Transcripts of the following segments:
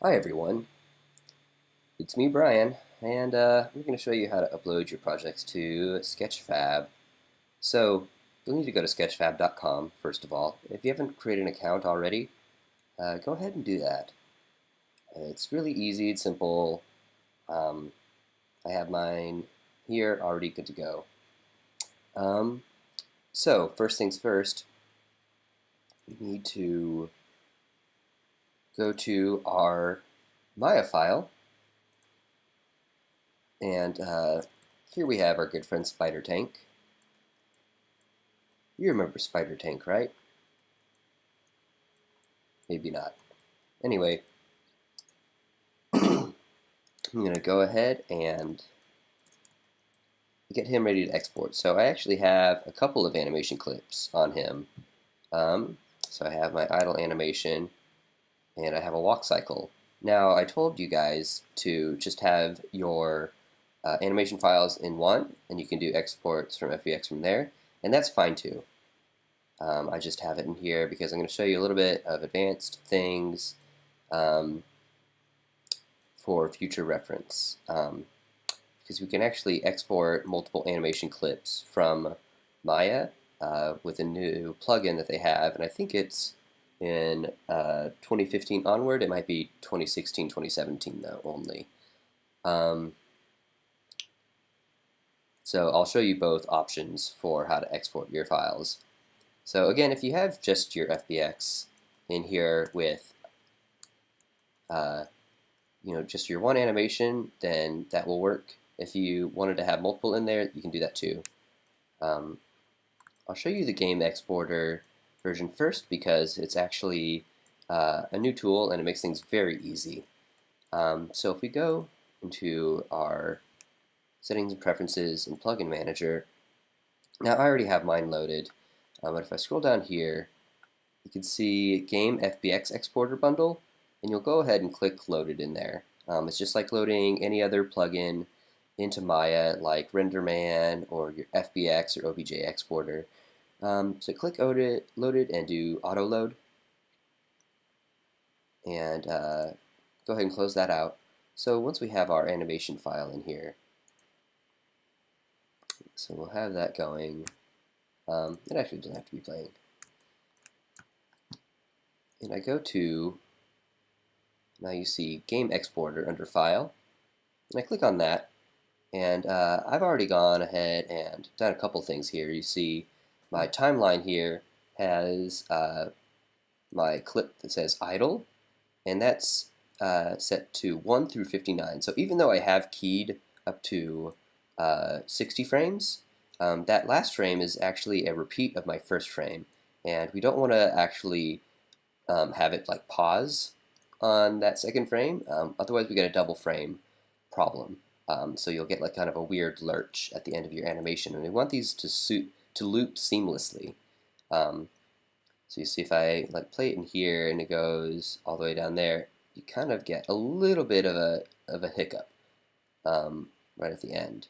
Hi everyone, it's me Brian, and we're going to show you how to upload your projects to Sketchfab. So you'll need to go to sketchfab.com first of all. If you haven't created an account already, go ahead and do that. It's really easy, it's simple. I have mine here already good to go. So first things first, we need to go to our Maya file. And here we have our good friend Spider Tank. You remember Spider Tank, right? Maybe not. Anyway, I'm going to go ahead and get him ready to export. So I actually have a couple of animation clips on him. So I have my idle animation, and I have a walk cycle. Now, I told you guys to just have your animation files in one, and you can do exports from FBX from there, and that's fine too. I just have it in here because I'm going to show you a little bit of advanced things for future reference. Because we can actually export multiple animation clips from Maya with a new plugin that they have, and I think it's in 2015 onward. It might be 2016, 2017 though only. So I'll show you both options for how to export your files. So again, if you have just your FBX in here with just your one animation, then that will work. If you wanted to have multiple in there, you can do that too. I'll show you the game exporter version first because it's actually a new tool and it makes things very easy. So if we go into our settings and preferences and plugin manager, now I already have mine loaded, but if I scroll down here, you can see Game FBX Exporter Bundle, and you'll go ahead and click Loaded in there. It's just like loading any other plugin into Maya, like RenderMan or your FBX or OBJ exporter. So click Loaded and do Auto Load, and go ahead and close that out. So once we have our animation file in here, so we'll have that going. It actually doesn't have to be playing. And I go to, now you see Game Exporter under File, and I click on that, and I've already gone ahead and done a couple things here. You see my timeline here has my clip that says idle, and that's set to 1 through 59. So even though I have keyed up to 60 frames, that last frame is actually a repeat of my first frame, and we don't want to actually have it like pause on that second frame. Otherwise we get a double frame problem. So you'll get like kind of a weird lurch at the end of your animation, and we want these to loop seamlessly. So you see if I like play it in here and it goes all the way down there, you kind of get a little bit of a hiccup right at the end.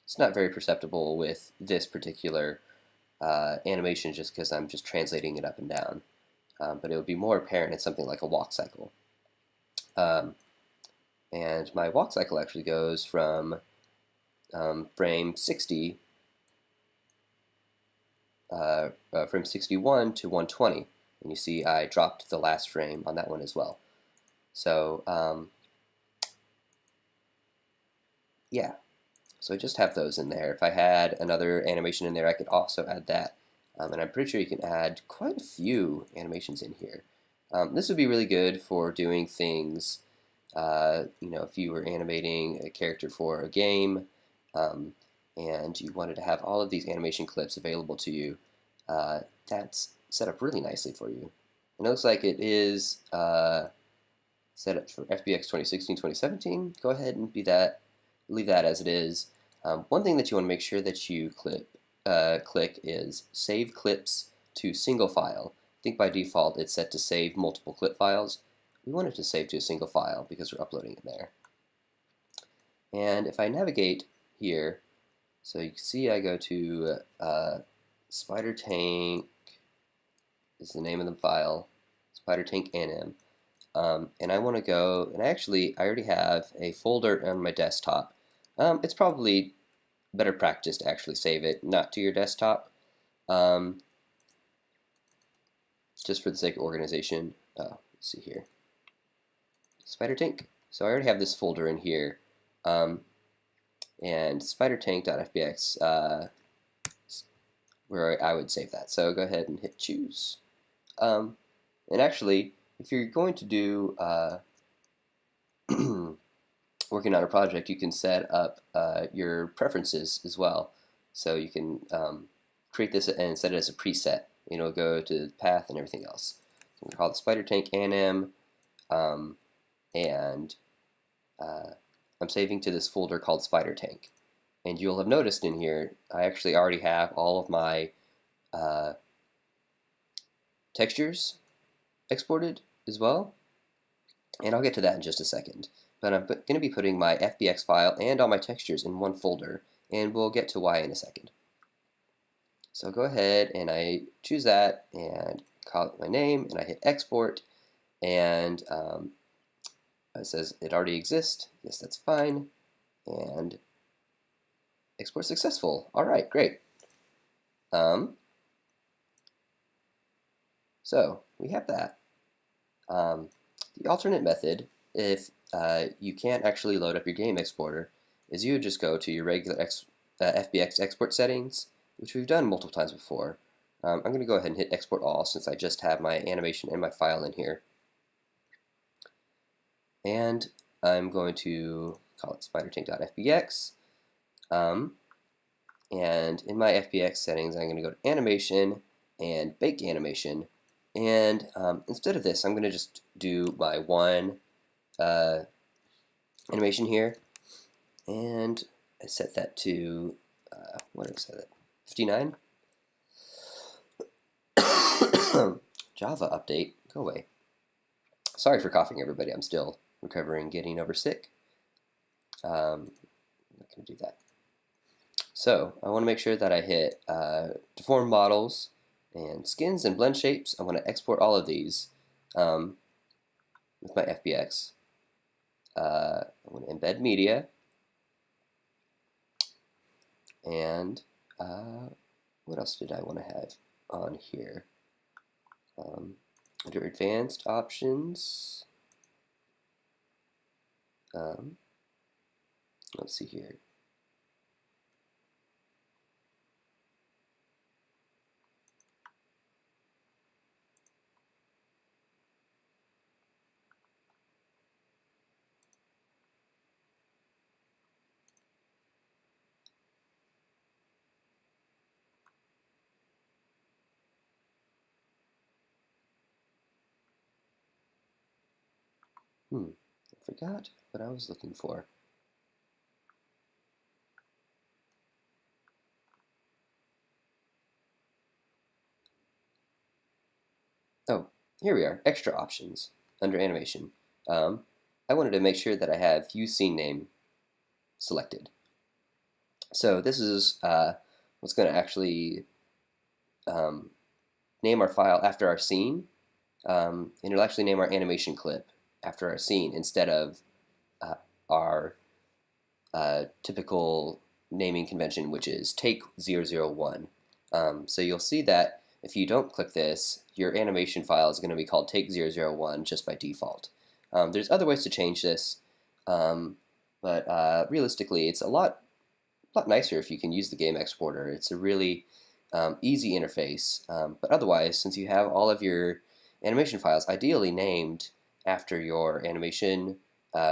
It's not very perceptible with this particular animation just because I'm just translating it up and down. But it would be more apparent in something like a walk cycle. And my walk cycle actually goes from frame 60, frame 61 to 120. And you see I dropped the last frame on that one as well. So yeah. So I just have those in there. If I had another animation in there, I could also add that. And I'm pretty sure you can add quite a few animations in here. This would be really good for doing things, if you were animating a character for a game, and you wanted to have all of these animation clips available to you, that's set up really nicely for you. It looks like it is set up for FBX 2016, 2017. Go ahead and leave that as it is. One thing that you want to make sure that you click is Save Clips to Single File. I think by default it's set to save multiple clip files. We want it to save to a single file because we're uploading it there. And if I navigate here, so you can see I go to Spider Tank is the name of the file, Spider Tank A&M. and I want to go, and I already have a folder on my desktop. It's probably better practice to actually save it, not to your desktop, um, just for the sake of organization. Let's see here, Spider Tank. So I already have this folder in here, and spidertank.fbx, where I would save that. So go ahead and hit choose. And actually, if you're going to do working on a project, you can set up your preferences as well. So you can create this and set it as a preset. Go to the path and everything else. So we call it Spider Tank A&M, and I'm saving to this folder called Spider Tank. And you'll have noticed in here, I actually already have all of my textures exported as well. And I'll get to that in just a second. But I'm going to be putting my FBX file and all my textures in one folder, and we'll get to why in a second. So go ahead and I choose that and call it my name, and I hit export, and it says it already exists. Yes, that's fine. And export successful. All right, great. So we have that. The alternate method, if you can't actually load up your game exporter, is you would just go to your regular FBX export settings, which we've done multiple times before. I'm going to go ahead and hit export all since I just have my animation and my file in here. And I'm going to call it spidertank.fbx. And in my FBX settings, I'm going to go to animation and bake animation. And instead of this, I'm going to just do my one animation here. And I set that to, what did I set that? 59? Java update, go away. Sorry for coughing, everybody. I'm still recovering, getting over sick. I'm not going to do that. So I want to make sure that I hit deform models and skins and blend shapes. I want to export all of these with my FBX. I want to embed media. And what else did I want to have on here? Under advanced options, let's see here. I forgot what I was looking for. Oh, here we are, extra options under animation. I wanted to make sure that I have use scene name selected. So this is what's going to actually name our file after our scene, and it'll actually name our animation clip after our scene instead of our typical naming convention, which is take 001. So you'll see that if you don't click this, your animation file is going to be called take 001 just by default. There's other ways to change this, but realistically, it's a lot nicer if you can use the game exporter. It's a really easy interface, but otherwise, since you have all of your animation files ideally named after your animation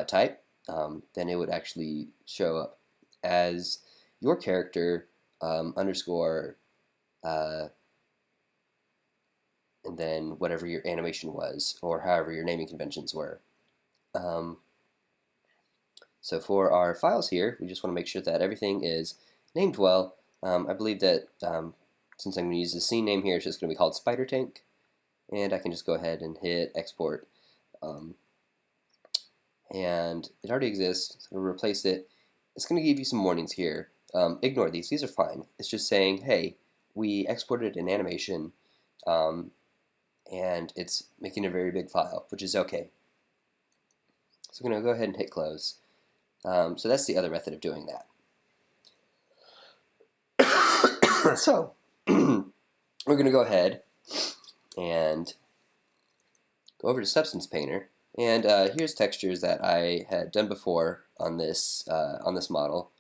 type, then it would actually show up as your character underscore and then whatever your animation was, or however your naming conventions were. So for our files here, we just want to make sure that everything is named well. I believe that since I'm going to use the scene name here, it's just going to be called Spider Tank, and I can just go ahead and hit export. And it already exists, so we'll replace it. It's going to give you some warnings here. Ignore these are fine. It's just saying, hey, we exported an animation, and it's making a very big file, which is okay. So I'm going to go ahead and hit close. So that's the other method of doing that. So we're going to go ahead and go over to Substance Painter, and here's textures that I had done before on this model.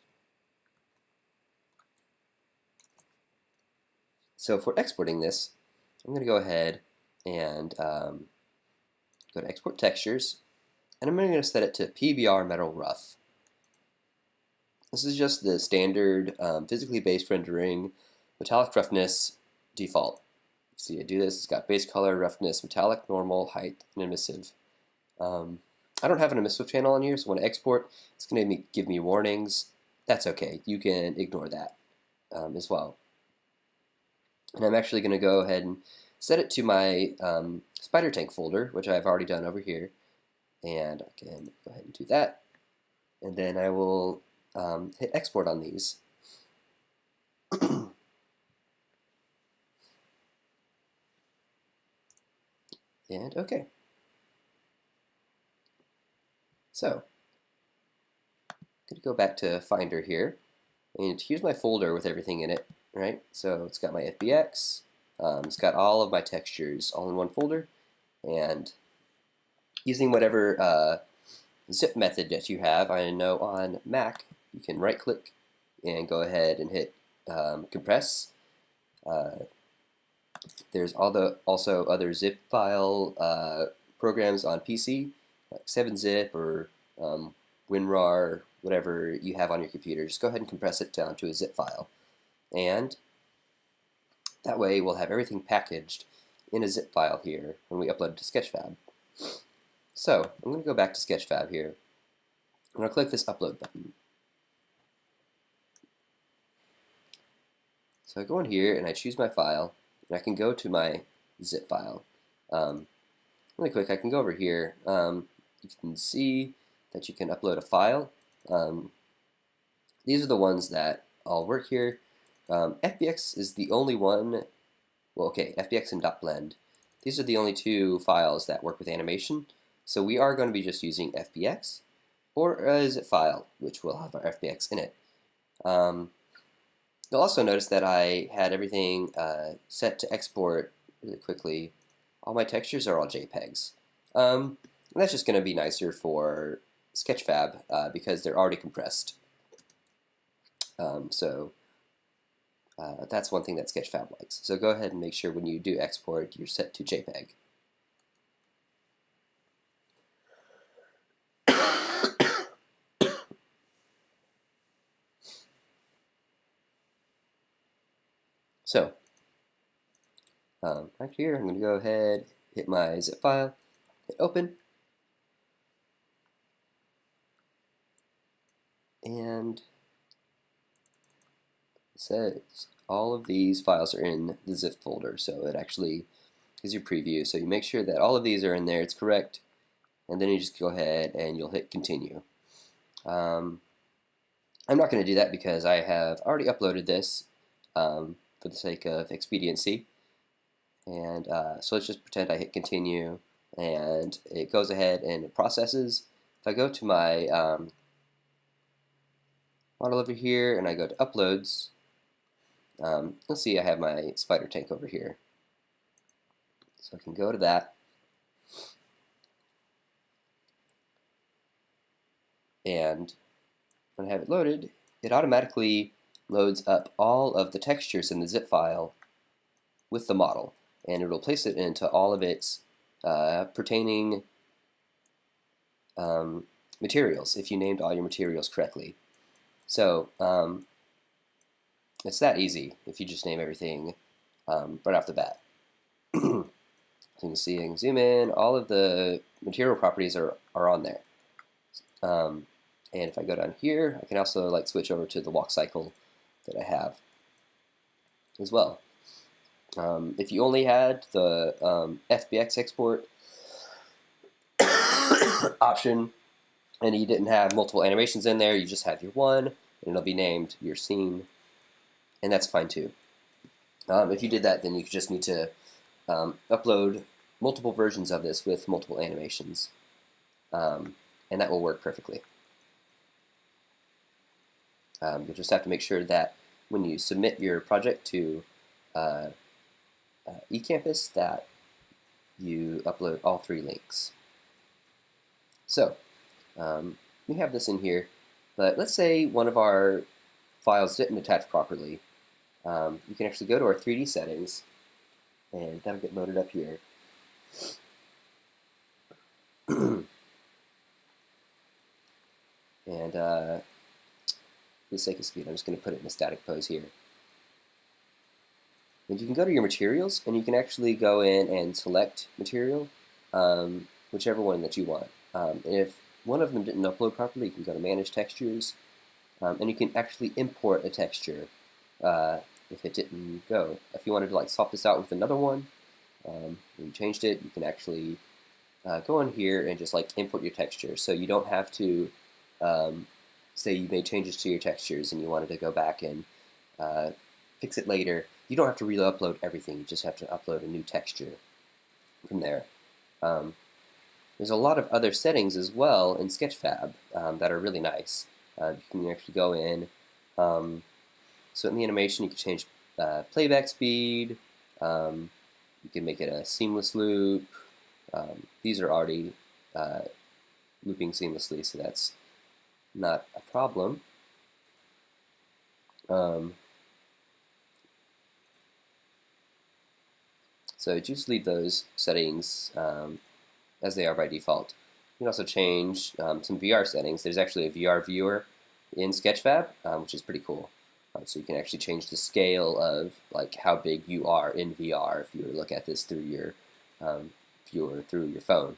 So for exporting this, I'm going to go ahead and go to Export Textures, and I'm going to set it to PBR Metal Rough. This is just the standard physically based rendering metallic roughness default. See, I do this, it's got base color, roughness, metallic, normal, height, and emissive. I don't have an emissive channel on here, so when I export, it's going to give me warnings. That's okay, you can ignore that as well. And I'm actually going to go ahead and set it to my spider tank folder, which I've already done over here. And I can go ahead and do that. And then I will hit export on these. And okay. So, I'm going to go back to Finder here. And here's my folder with everything in it, right? So it's got my FBX, it's got all of my textures all in one folder, and using whatever zip method that you have, I know on Mac, you can right-click and go ahead and hit compress. There's also other zip file programs on PC, like 7-zip or WinRAR, whatever you have on your computer. Just go ahead and compress it down to a zip file. And that way we'll have everything packaged in a zip file here when we upload it to Sketchfab. So I'm going to go back to Sketchfab here. I'm going to click this upload button. So I go in here and I choose my file, and I can go to my zip file. Really quick, I can go over here. You can see that you can upload a file. These are the ones that all work here. FBX is the only one, well, okay, FBX and .blend. These are the only two files that work with animation. So we are going to be just using FBX or a zip file, which will have our FBX in it. You'll also notice that I had everything set to export really quickly. All my textures are all JPEGs. And that's just going to be nicer for Sketchfab because they're already compressed. That's one thing that Sketchfab likes. So go ahead and make sure when you do export, you're set to JPEG. So, right here, I'm going to go ahead, hit my zip file, hit open, and it says all of these files are in the zip folder, so it actually gives you a preview. So you make sure that all of these are in there, it's correct, and then you just go ahead and you'll hit continue. I'm not going to do that because I have already uploaded this for the sake of expediency. And so let's just pretend I hit continue, and it goes ahead and it processes. If I go to my model over here and I go to uploads, you'll see I have my spider tank over here. So I can go to that. And when I have it loaded, it automatically loads up all of the textures in the zip file with the model, and it will place it into all of its pertaining materials if you named all your materials correctly. So it's that easy if you just name everything right off the bat. So you can see, I can zoom in, all of the material properties are on there. And if I go down here, I can also like switch over to the walk cycle that I have as well. If you only had the FBX export option and you didn't have multiple animations in there, you just have your one, and it'll be named your scene, and that's fine too. If you did that, then you just need to upload multiple versions of this with multiple animations. and that will work perfectly. You'll just have to make sure that when you submit your project to eCampus that you upload all 3 links. So we have this in here, but let's say one of our files didn't attach properly. You can actually go to our 3D settings, and that'll get loaded up here. And for the sake of speed, I'm just going to put it in a static pose here. And you can go to your materials, and you can actually go in and select material, whichever one that you want. And if one of them didn't upload properly, you can go to Manage Textures, and you can actually import a texture if it didn't go. If you wanted to like swap this out with another one, when you changed it, you can actually go in here and just like import your texture. So you don't have to say you made changes to your textures and you wanted to go back and fix it later. You don't have to re-upload everything. You just have to upload a new texture from there. There's a lot of other settings as well in Sketchfab that are really nice. You can actually go in. So in the animation, you can change playback speed. You can make it a seamless loop. These are already looping seamlessly, so that's not a problem. So just leave those settings as they are by default. You can also change some VR settings. There's actually a VR viewer in Sketchfab, which is pretty cool. So you can actually change the scale of like how big you are in VR if you were to look at this through your viewer through your phone.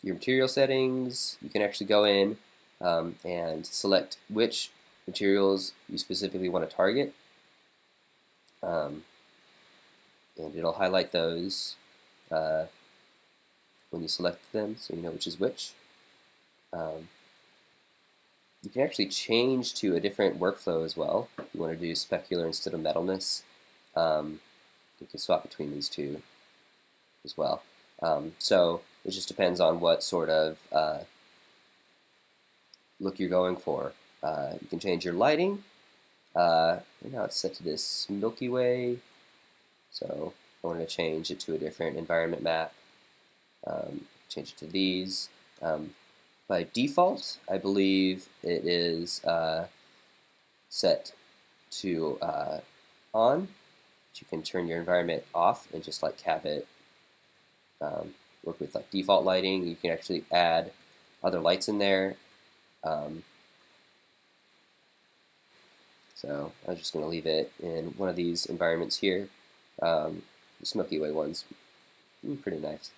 Your material settings, you can actually go in and select which materials you specifically want to target. And it'll highlight those when you select them, so you know which is which. You can actually change to a different workflow as well. If you want to do specular instead of metalness, you can swap between these two as well. So it just depends on what sort of look you're going for. You can change your lighting. Right now it's set to this Milky Way, so I wanted to change it to a different environment map. Change it to these. By default, I believe it is set to on. But you can turn your environment off and just like have it work with like default lighting. You can actually add other lights in there. So I'm just going to leave it in one of these environments here. The Milky Way one's pretty nice.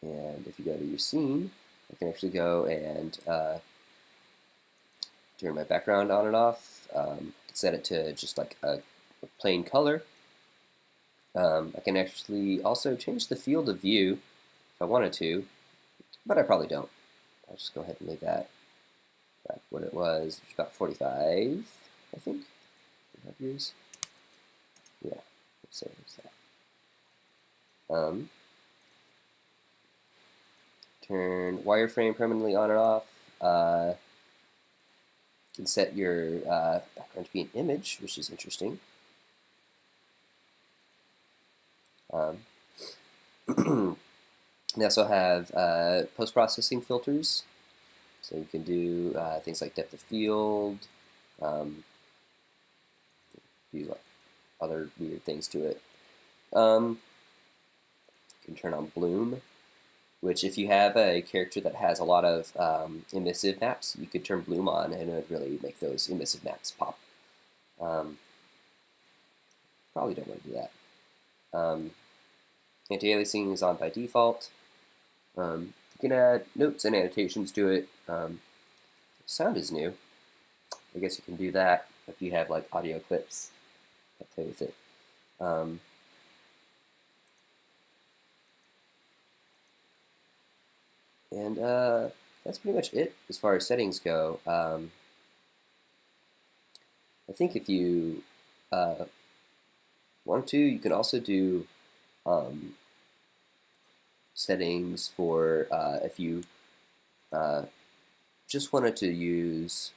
And if you go to your scene, I can actually go and turn my background on and off. Set it to just like a plain color. I can actually also change the field of view if I wanted to, but I probably don't. I'll just go ahead and leave that back what it was, which is about 45, I think. 45 years. Yeah, let's say it's that. Turn wireframe permanently on and off. You can set your background to be an image, which is interesting. They also have post-processing filters, so you can do things like depth of field, do like other weird things to it. You can turn on bloom, which if you have a character that has a lot of emissive maps, you could turn bloom on and it would really make those emissive maps pop. Probably don't want to do that. Anti-aliasing is on by default. You can add notes and annotations to it. Sound is new. I guess you can do that if you have like audio clips that play with it. And that's pretty much it as far as settings go. I think if you uh, want to, you can also do um, settings for if you uh, just wanted to use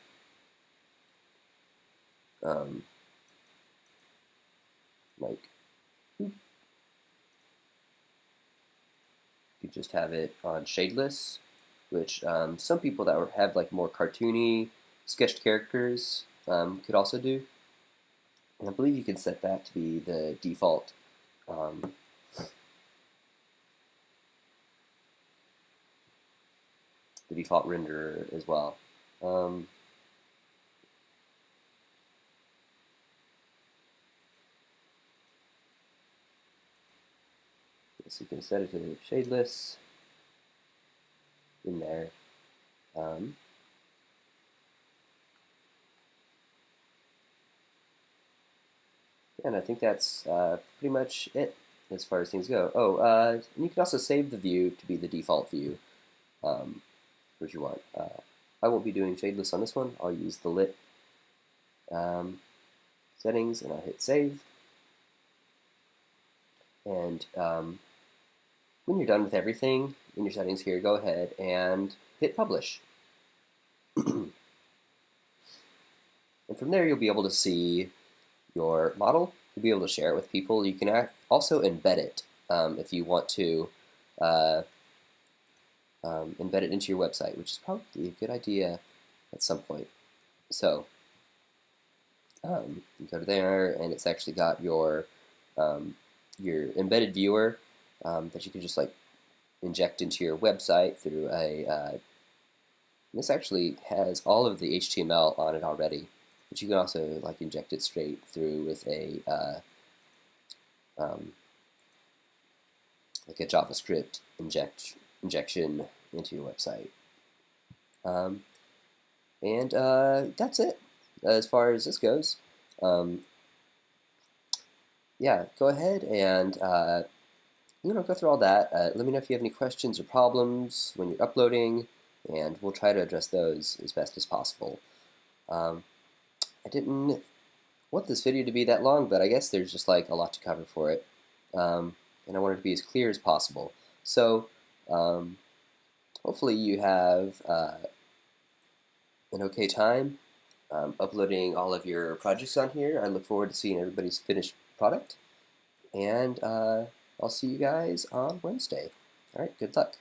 um, like you just have it on shadeless, which some people that have like more cartoony sketched characters could also do. And I believe you can set that to be um, the default renderer as well. Um, so you can set it to shadeless in there. Um, and I think that's pretty much it as far as things go. Oh, and you can also save the view to be the default view, which you want. I won't be doing shadeless on this one. I'll use the lit um, settings, and I'll hit save. And when you're done with everything in your settings here, go ahead and hit publish. And from there, you'll be able to see your model. You'll be able to share it with people. You can also embed it if you want to embed it into your website, which is probably a good idea at some point. So you go to there, and it's actually got your embedded viewer that you can just like inject into your website through a. This actually has all of the HTML on it already, but you can also like inject it straight through with a like a JavaScript injection into your website. And that's it as far as this goes. Yeah, go ahead and go through all that. Let me know if you have any questions or problems when you're uploading, and we'll try to address those as best as possible. I didn't want this video to be that long, but I guess there's just like a lot to cover for it, and I wanted to be as clear as possible. So hopefully you have an okay time uploading all of your projects on here. I look forward to seeing everybody's finished product, and I'll see you guys on Wednesday. All right, good luck.